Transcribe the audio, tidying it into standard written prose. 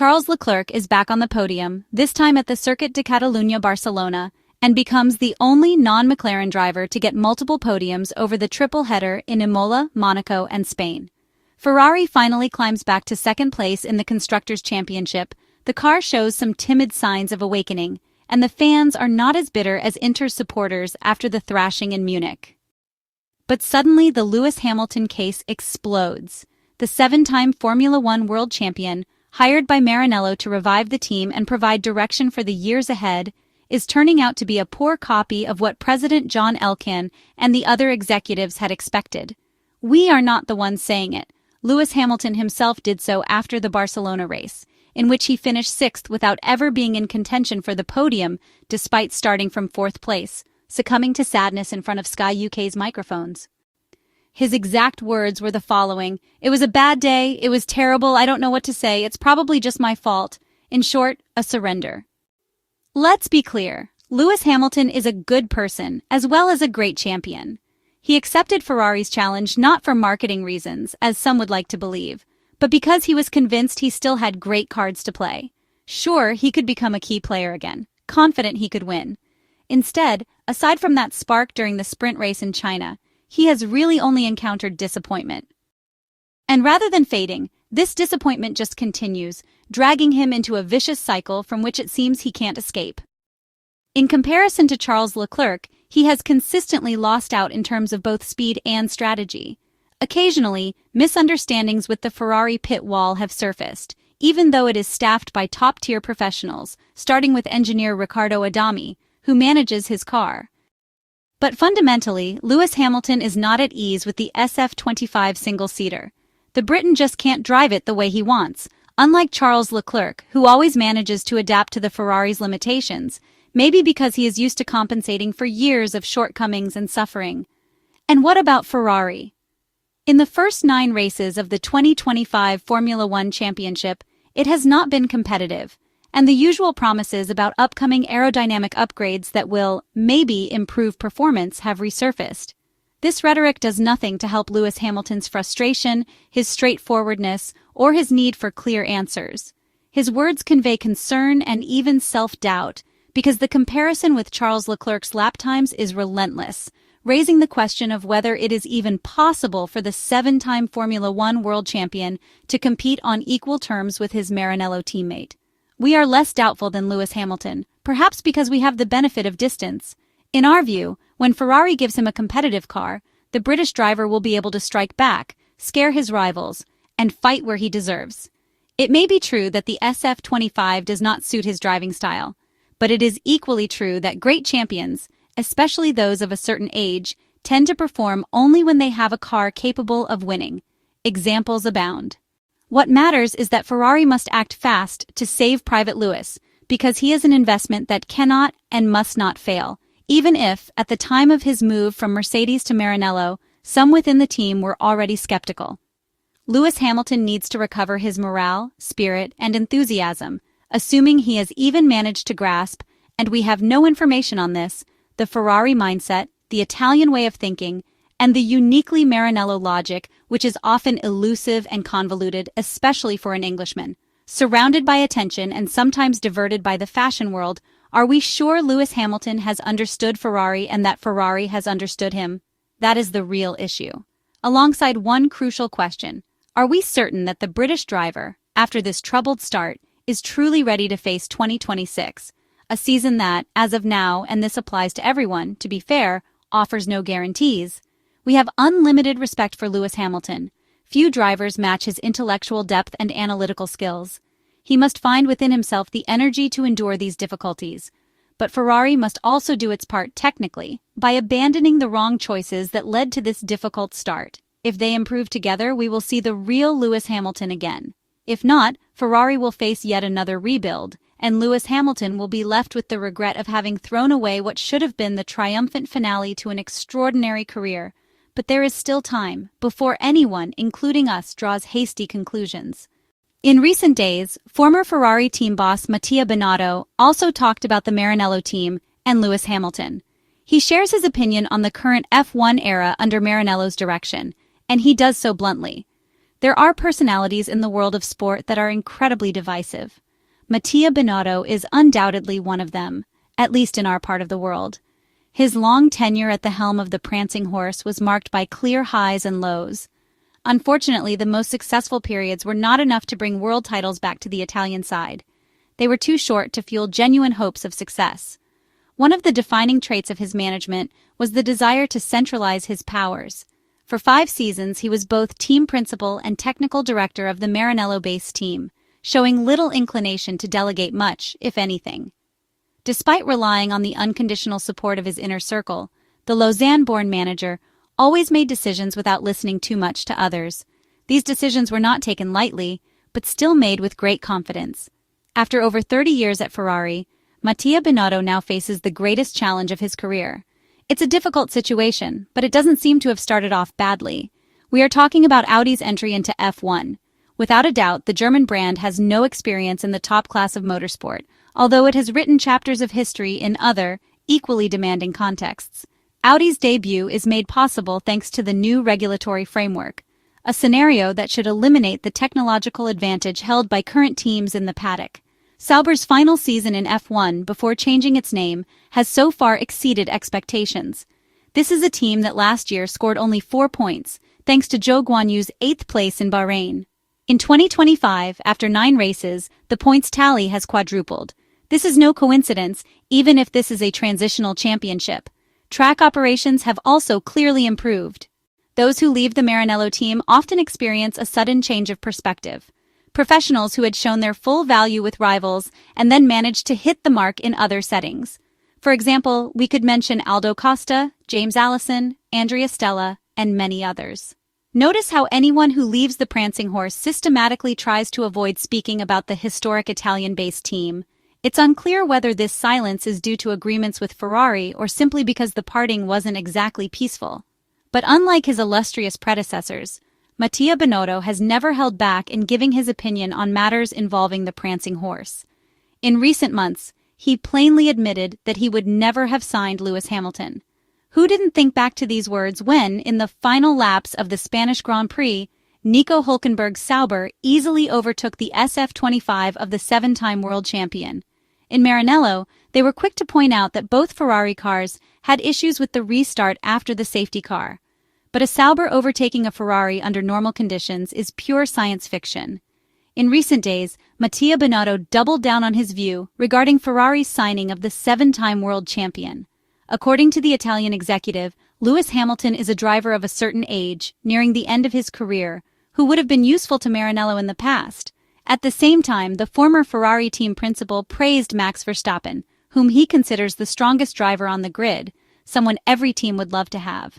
Charles Leclerc is back on the podium, this time at the Circuit de Catalunya-Barcelona, and becomes the only non-McLaren driver to get multiple podiums over the triple header in Imola, Monaco and Spain. Ferrari finally climbs back to second place in the Constructors Championship. The car shows some timid signs of awakening, and the fans are not as bitter as Inter's supporters after the thrashing in Munich. But suddenly the Lewis Hamilton case explodes. The seven-time Formula One world champion, hired by Maranello to revive the team and provide direction for the years ahead, is turning out to be a poor copy of what President John Elkann and the other executives had expected. We are not the ones saying it. Lewis Hamilton himself did so after the Barcelona race, in which he finished sixth without ever being in contention for the podium despite starting from fourth place, succumbing to sadness in front of Sky UK's microphones. His exact words were the following: "It was a bad day, it was terrible, I don't know what to say, it's probably just my fault." In short, a surrender. Let's be clear, Lewis Hamilton is a good person, as well as a great champion. He accepted Ferrari's challenge not for marketing reasons, as some would like to believe, but because he was convinced he still had great cards to play. Sure, he could become a key player again, confident he could win. Instead, aside from that spark during the sprint race in China, he has really only encountered disappointment. And rather than fading, this disappointment just continues, dragging him into a vicious cycle from which it seems he can't escape. In comparison to Charles Leclerc, he has consistently lost out in terms of both speed and strategy. Occasionally, misunderstandings with the Ferrari pit wall have surfaced, even though it is staffed by top-tier professionals, starting with engineer Riccardo Adami, who manages his car. But fundamentally, Lewis Hamilton is not at ease with the SF25 single-seater. The Briton just can't drive it the way he wants, unlike Charles Leclerc, who always manages to adapt to the Ferrari's limitations, maybe because he is used to compensating for years of shortcomings and suffering. And what about Ferrari? In the first 9 races of the 2025 Formula One Championship, it has not been competitive, and the usual promises about upcoming aerodynamic upgrades that will, maybe, improve performance have resurfaced. This rhetoric does nothing to help Lewis Hamilton's frustration, his straightforwardness, or his need for clear answers. His words convey concern and even self-doubt, because the comparison with Charles Leclerc's lap times is relentless, raising the question of whether it is even possible for the 7-time Formula One world champion to compete on equal terms with his Maranello teammate. We are less doubtful than Lewis Hamilton, perhaps because we have the benefit of distance. In our view, when Ferrari gives him a competitive car, the British driver will be able to strike back, scare his rivals, and fight where he deserves. It may be true that the SF25 does not suit his driving style, but it is equally true that great champions, especially those of a certain age, tend to perform only when they have a car capable of winning. Examples abound. What matters is that Ferrari must act fast to save Private Lewis, because he is an investment that cannot and must not fail, even if, at the time of his move from Mercedes to Maranello, some within the team were already skeptical. Lewis Hamilton needs to recover his morale, spirit, and enthusiasm, assuming he has even managed to grasp, and we have no information on this, the Ferrari mindset, the Italian way of thinking, and the uniquely Maranello logic, which is often elusive and convoluted, especially for an Englishman. Surrounded by attention and sometimes diverted by the fashion world, are we sure Lewis Hamilton has understood Ferrari and that Ferrari has understood him? That is the real issue. Alongside one crucial question, are we certain that the British driver, after this troubled start, is truly ready to face 2026, a season that, as of now, and this applies to everyone, to be fair, offers no guarantees? We have unlimited respect for Lewis Hamilton. Few drivers match his intellectual depth and analytical skills. He must find within himself the energy to endure these difficulties. But Ferrari must also do its part technically, by abandoning the wrong choices that led to this difficult start. If they improve together, we will see the real Lewis Hamilton again. If not, Ferrari will face yet another rebuild, and Lewis Hamilton will be left with the regret of having thrown away what should have been the triumphant finale to an extraordinary career. But there is still time, before anyone, including us, draws hasty conclusions. In recent days, former Ferrari team boss Mattia Binotto also talked about the Maranello team and Lewis Hamilton. He shares his opinion on the current F1 era under Maranello's direction, and he does so bluntly. There are personalities in the world of sport that are incredibly divisive. Mattia Binotto is undoubtedly one of them, at least in our part of the world. His long tenure at the helm of the prancing horse was marked by clear highs and lows. Unfortunately, the most successful periods were not enough to bring world titles back to the Italian side. They were too short to fuel genuine hopes of success. One of the defining traits of his management was the desire to centralize his powers. For 5 seasons, he was both team principal and technical director of the Maranello-based team, showing little inclination to delegate much, if anything. Despite relying on the unconditional support of his inner circle, the Lausanne-born manager always made decisions without listening too much to others. These decisions were not taken lightly, but still made with great confidence. After over 30 years at Ferrari, Mattia Binotto now faces the greatest challenge of his career. It's a difficult situation, but it doesn't seem to have started off badly. We are talking about Audi's entry into F1. Without a doubt, the German brand has no experience in the top class of motorsport, although it has written chapters of history in other, equally demanding contexts. Audi's debut is made possible thanks to the new regulatory framework, a scenario that should eliminate the technological advantage held by current teams in the paddock. Sauber's final season in F1 before changing its name has so far exceeded expectations. This is a team that last year scored only 4 points, thanks to Zhou Guanyu's 8th place in Bahrain. In 2025, after 9 races, the points tally has quadrupled. This is no coincidence, even if this is a transitional championship. Track operations have also clearly improved. Those who leave the Maranello team often experience a sudden change of perspective. Professionals who had shown their full value with rivals and then managed to hit the mark in other settings. For example, we could mention Aldo Costa, James Allison, Andrea Stella, and many others. Notice how anyone who leaves the prancing horse systematically tries to avoid speaking about the historic Italian-based team. It's unclear whether this silence is due to agreements with Ferrari or simply because the parting wasn't exactly peaceful. But unlike his illustrious predecessors, Mattia Binotto has never held back in giving his opinion on matters involving the prancing horse. In recent months, he plainly admitted that he would never have signed Lewis Hamilton. Who didn't think back to these words when, in the final laps of the Spanish Grand Prix, Nico Hülkenberg's Sauber easily overtook the SF25 of the 7-time world champion? In Maranello, they were quick to point out that both Ferrari cars had issues with the restart after the safety car. But a Sauber overtaking a Ferrari under normal conditions is pure science fiction. In recent days, Mattia Binotto doubled down on his view regarding Ferrari's signing of the 7-time world champion. According to the Italian executive, Lewis Hamilton is a driver of a certain age, nearing the end of his career, who would have been useful to Maranello in the past. At the same time, the former Ferrari team principal praised Max Verstappen, whom he considers the strongest driver on the grid, someone every team would love to have.